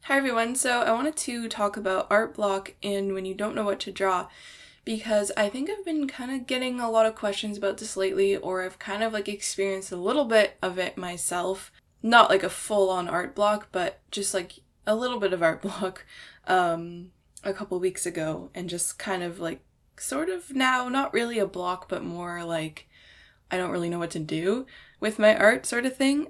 Hi everyone, so I wanted to talk about art block and when you don't know what to draw, because I think I've been kind of getting a lot of questions about this lately, or I've kind of experienced a little bit of it myself. Not like a full-on art block, but just a little bit of art block a couple weeks ago, and just kind of sort of now, not really a block, but more I don't really know what to do with my art sort of thing.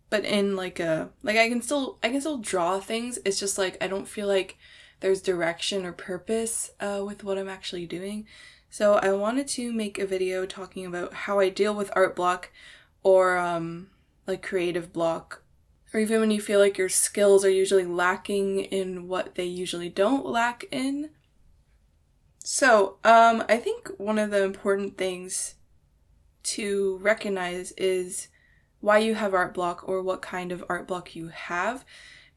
But in I can still draw things. It's just I don't feel like there's direction or purpose with what I'm actually doing. So I wanted to make a video talking about how I deal with art block or creative block, or even when you feel like your skills are usually lacking in what they usually don't lack in. So I think one of the important things to recognize is why you have art block or what kind of art block you have,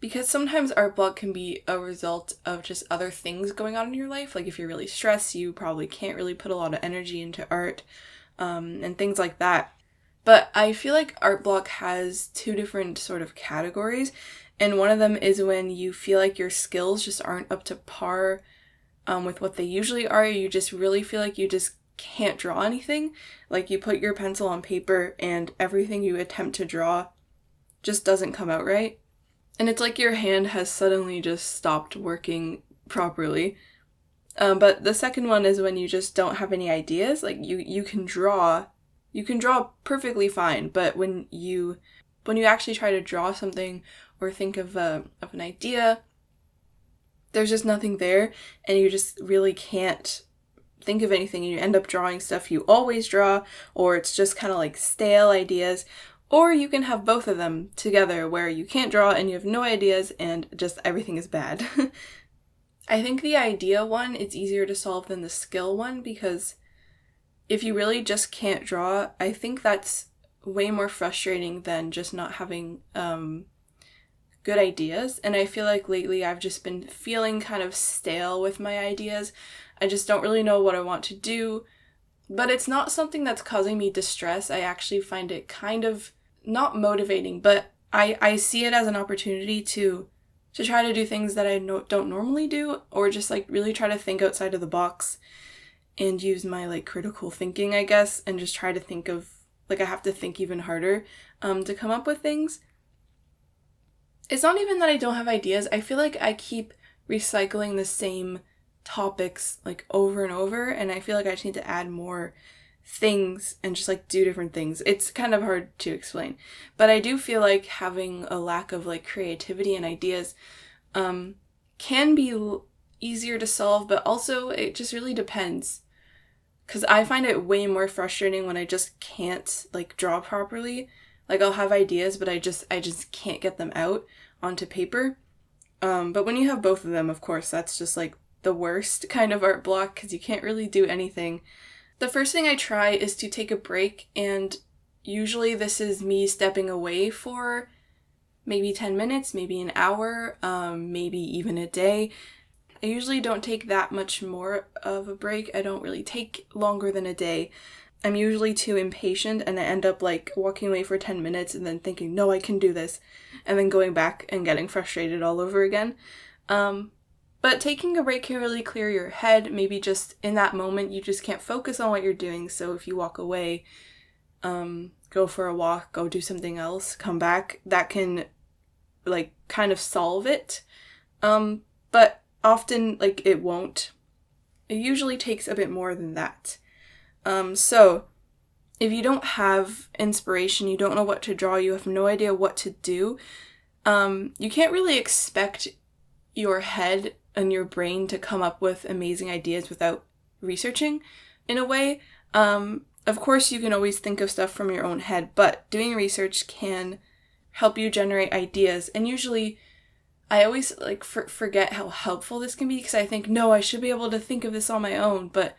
because sometimes art block can be a result of just other things going on in your life. Like if you're really stressed, you probably can't really put a lot of energy into art and things like that. But I feel like art block has two different sort of categories, and one of them is when you feel like your skills just aren't up to par with what they usually are. You just really feel like you just can't draw anything. Like you put your pencil on paper and everything you attempt to draw just doesn't come out right. And it's like your hand has suddenly just stopped working properly. But the second one is when you just don't have any ideas. Like you can draw perfectly fine, but when you actually try to draw something or think of an idea, there's just nothing there, and you just really can't think of anything, and you end up drawing stuff you always draw, or it's just kind of stale ideas. Or you can have both of them together where you can't draw and you have no ideas and just everything is bad. I think the idea one is easier to solve than the skill one, because if you really just can't draw, I think that's way more frustrating than just not having good ideas. And I feel like lately I've just been feeling kind of stale with my ideas. I just don't really know what I want to do, but it's not something that's causing me distress. I actually find it kind of not motivating, but I see it as an opportunity to try to do things that I don't normally do, or just really try to think outside of the box and use my critical thinking, I guess, and just try to think of I have to think even harder to come up with things. It's not even that I don't have ideas. I feel like I keep recycling the same topics over and over, and I feel like I just need to add more things and just do different things. It's kind of hard to explain, but I do feel like having a lack of creativity and ideas can be easier to solve, but also it just really depends, because I find it way more frustrating when I just can't draw properly. I'll have ideas, but I just can't get them out onto paper. But when you have both of them, of course, that's just the worst kind of art block, because you can't really do anything. The first thing I try is to take a break, and usually this is me stepping away for maybe 10 minutes, maybe an hour, maybe even a day. I usually don't take that much more of a break. I don't really take longer than a day. I'm usually too impatient, and I end up walking away for 10 minutes and then thinking, no, I can do this, and then going back and getting frustrated all over again. But taking a break can really clear your head. Maybe just in that moment, you just can't focus on what you're doing. So if you walk away, go for a walk, go do something else, come back, that can kind of solve it. But often it won't. It usually takes a bit more than that. So if you don't have inspiration, you don't know what to draw, you have no idea what to do, you can't really expect your head and your brain to come up with amazing ideas without researching, in a way. Of course, you can always think of stuff from your own head, but doing research can help you generate ideas. And usually, I always forget how helpful this can be, because I think, no, I should be able to think of this on my own. But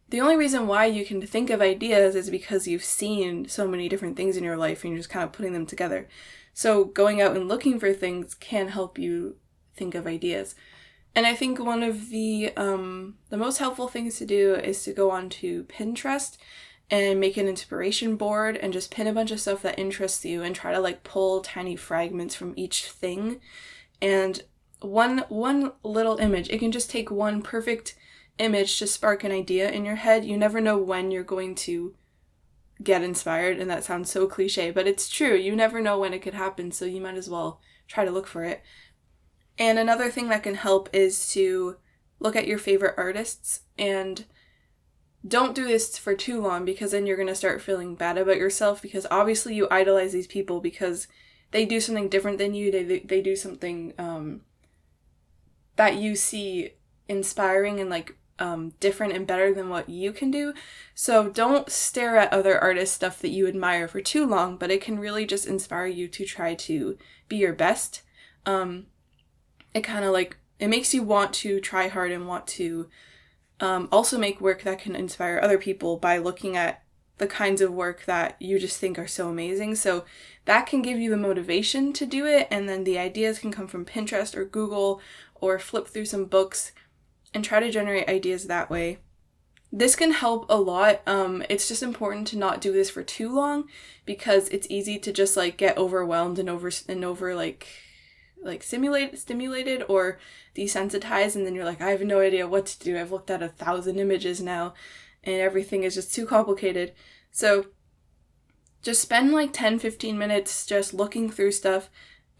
the only reason why you can think of ideas is because you've seen so many different things in your life and you're just kind of putting them together. So going out and looking for things can help you think of ideas. And I think one of the most helpful things to do is to go onto Pinterest and make an inspiration board and just pin a bunch of stuff that interests you and try to pull tiny fragments from each thing and one little image. It can just take one perfect image to spark an idea in your head. You never know when you're going to get inspired, and that sounds so cliche, but it's true. You never know when it could happen, so you might as well try to look for it. And another thing that can help is to look at your favorite artists, and don't do this for too long, because then you're going to start feeling bad about yourself, because obviously you idolize these people because they do something different than you. They do something that you see inspiring and like different and better than what you can do. So don't stare at other artists' stuff that you admire for too long, but it can really just inspire you to try to be your best. It kind of like, it makes you want to try hard and want to also make work that can inspire other people by looking at the kinds of work that you just think are so amazing. So that can give you the motivation to do it, and then the ideas can come from Pinterest or Google, or flip through some books and try to generate ideas that way. This can help a lot. It's just important to not do this for too long, because it's easy to just like get overwhelmed and over stimulated or desensitized, and then you're like, I have no idea what to do. I've looked at 1,000 images now and everything is just too complicated. So just spend like 10-15 minutes just looking through stuff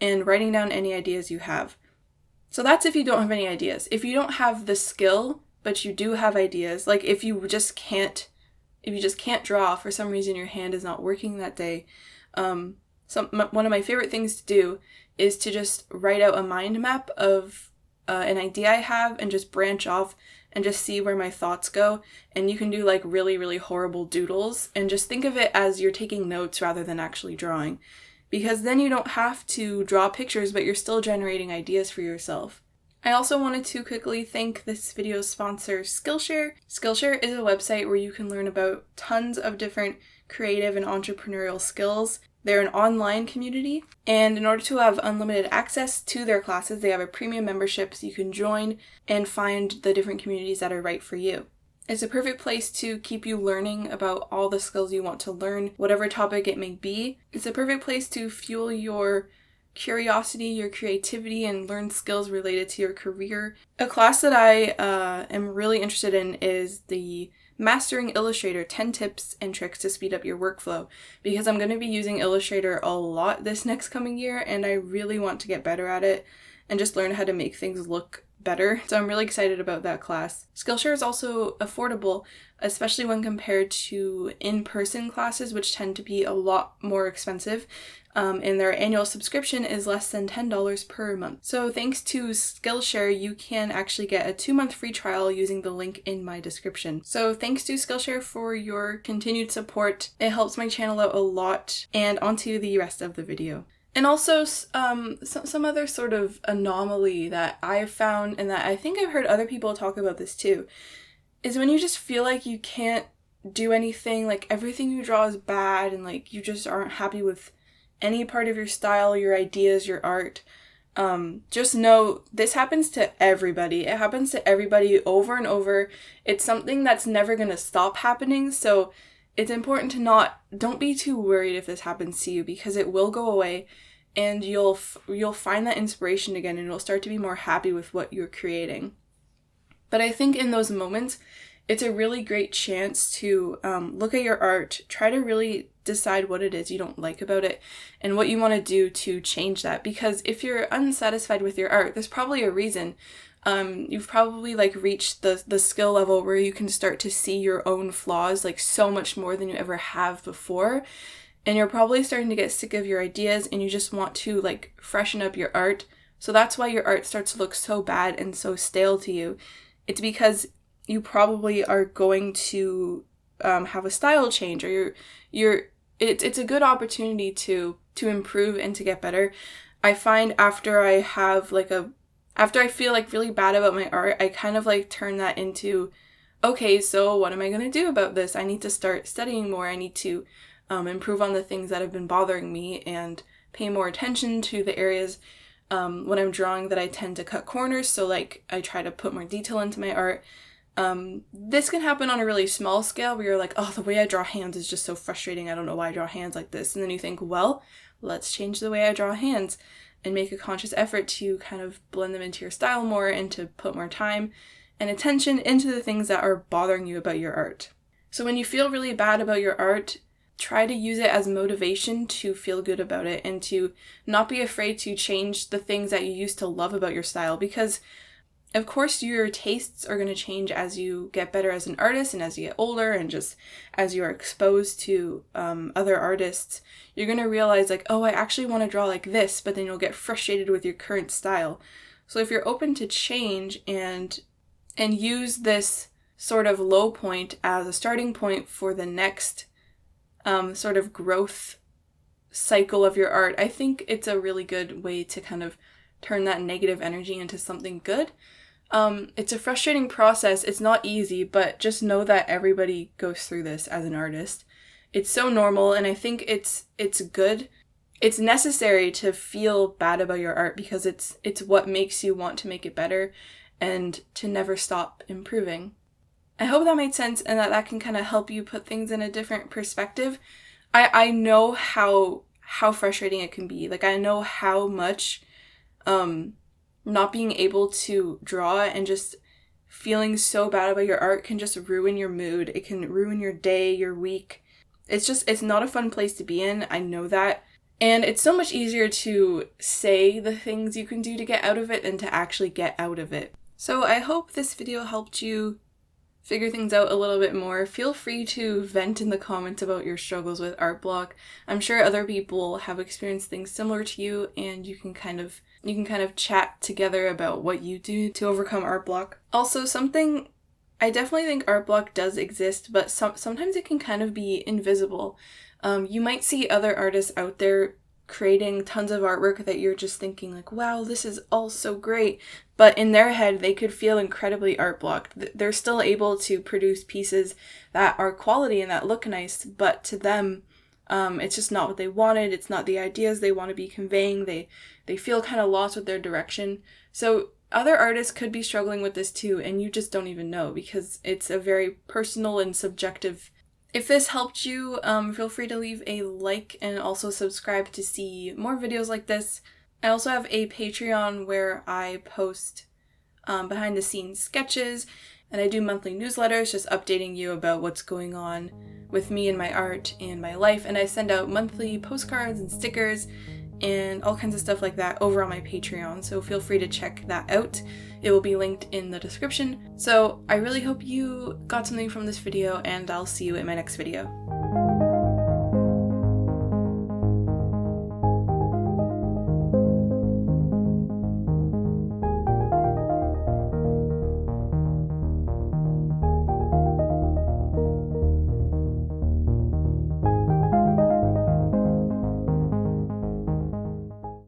and writing down any ideas you have. So that's if you don't have any ideas. If you don't have the skill, but you do have ideas, like if you just can't draw, for some reason your hand is not working that day, one of my favorite things to do is to just write out a mind map of an idea I have and just branch off and just see where my thoughts go. And you can do like really, really horrible doodles and just think of it as you're taking notes rather than actually drawing. Because then you don't have to draw pictures, but you're still generating ideas for yourself. I also wanted to quickly thank this video's sponsor, Skillshare. Skillshare is a website where you can learn about tons of different creative and entrepreneurial skills. They're an online community, and in order to have unlimited access to their classes, they have a premium membership so you can join and find the different communities that are right for you. It's a perfect place to keep you learning about all the skills you want to learn, whatever topic it may be. It's a perfect place to fuel your curiosity, your creativity, and learn skills related to your career. A class that I am really interested in is the Mastering Illustrator 10 Tips and Tricks to Speed Up Your Workflow, because I'm going to be using Illustrator a lot this next coming year, and I really want to get better at it and just learn how to make things look better. So I'm really excited about that class. Skillshare is also affordable, especially when compared to in-person classes, which tend to be a lot more expensive. And their annual subscription is less than $10 per month. So thanks to Skillshare, you can actually get a 2-month free trial using the link in my description. So thanks to Skillshare for your continued support. It helps my channel out a lot. And onto the rest of the video. And also some other sort of anomaly that I've found, and that I think I've heard other people talk about this too, is when you just feel like you can't do anything, like everything you draw is bad, and like you just aren't happy with any part of your style, your ideas, your art. Just know this happens to everybody. It happens to everybody over and over. It's something that's never going to stop happening, so it's important to don't be too worried if this happens to you, because it will go away and you'll find that inspiration again, and you'll start to be more happy with what you're creating. But I think in those moments, it's a really great chance to look at your art, try to really decide what it is you don't like about it and what you want to do to change that. Because if you're unsatisfied with your art, there's probably a reason. You've probably like reached the skill level where you can start to see your own flaws like so much more than you ever have before. And you're probably starting to get sick of your ideas and you just want to like freshen up your art. So that's why your art starts to look so bad and so stale to you. It's because you probably are going to have a style change, or it's a good opportunity to improve and to get better. I find after I feel like really bad about my art, I kind of like turn that into, okay, so what am I going to do about this? I need to start studying more. I need to improve on the things that have been bothering me and pay more attention to the areas when I'm drawing that I tend to cut corners. So like I try to put more detail into my art. This can happen on a really small scale where you're like, oh, the way I draw hands is just so frustrating. I don't know why I draw hands like this. And then you think, well, let's change the way I draw hands. and make a conscious effort to kind of blend them into your style more and to put more time and attention into the things that are bothering you about your art. So when you feel really bad about your art, try to use it as motivation to feel good about it and to not be afraid to change the things that you used to love about your style, because of course your tastes are going to change as you get better as an artist and as you get older, and just as you are exposed to other artists, you're going to realize like, oh, I actually want to draw like this, but then you'll get frustrated with your current style. So if you're open to change and use this sort of low point as a starting point for the next sort of growth cycle of your art, I think it's a really good way to kind of turn that negative energy into something good. It's a frustrating process. It's not easy, but just know that everybody goes through this as an artist. It's so normal, and I think it's good. It's necessary to feel bad about your art because it's what makes you want to make it better and to never stop improving. I hope that made sense and that can kind of help you put things in a different perspective. I know how frustrating it can be. Like, I know how much not being able to draw and just feeling so bad about your art can just ruin your mood. It can ruin your day, your week. It's not a fun place to be in. I know that. And it's so much easier to say the things you can do to get out of it than to actually get out of it. So I hope this video helped you figure things out a little bit more. Feel free to vent in the comments about your struggles with art block. I'm sure other people have experienced things similar to you, and you can kind of chat together about what you do to overcome art block. Also, something I definitely think art block does exist, but sometimes it can kind of be invisible. You might see other artists out there creating tons of artwork that you're just thinking like, wow, this is all so great. But in their head, they could feel incredibly art blocked. They're still able to produce pieces that are quality and that look nice, but to them, it's just not what they wanted. It's not the ideas they want to be conveying. They feel kind of lost with their direction. So other artists could be struggling with this too, and you just don't even know because it's a very personal and subjective. If this helped you, feel free to leave a like and also subscribe to see more videos like this. I also have a Patreon where I post behind the scenes sketches, and I do monthly newsletters just updating you about what's going on with me and my art and my life, and I send out monthly postcards and stickers and all kinds of stuff like that over on my Patreon, so feel free to check that out. It will be linked in the description. So I really hope you got something from this video, and I'll see you in my next video.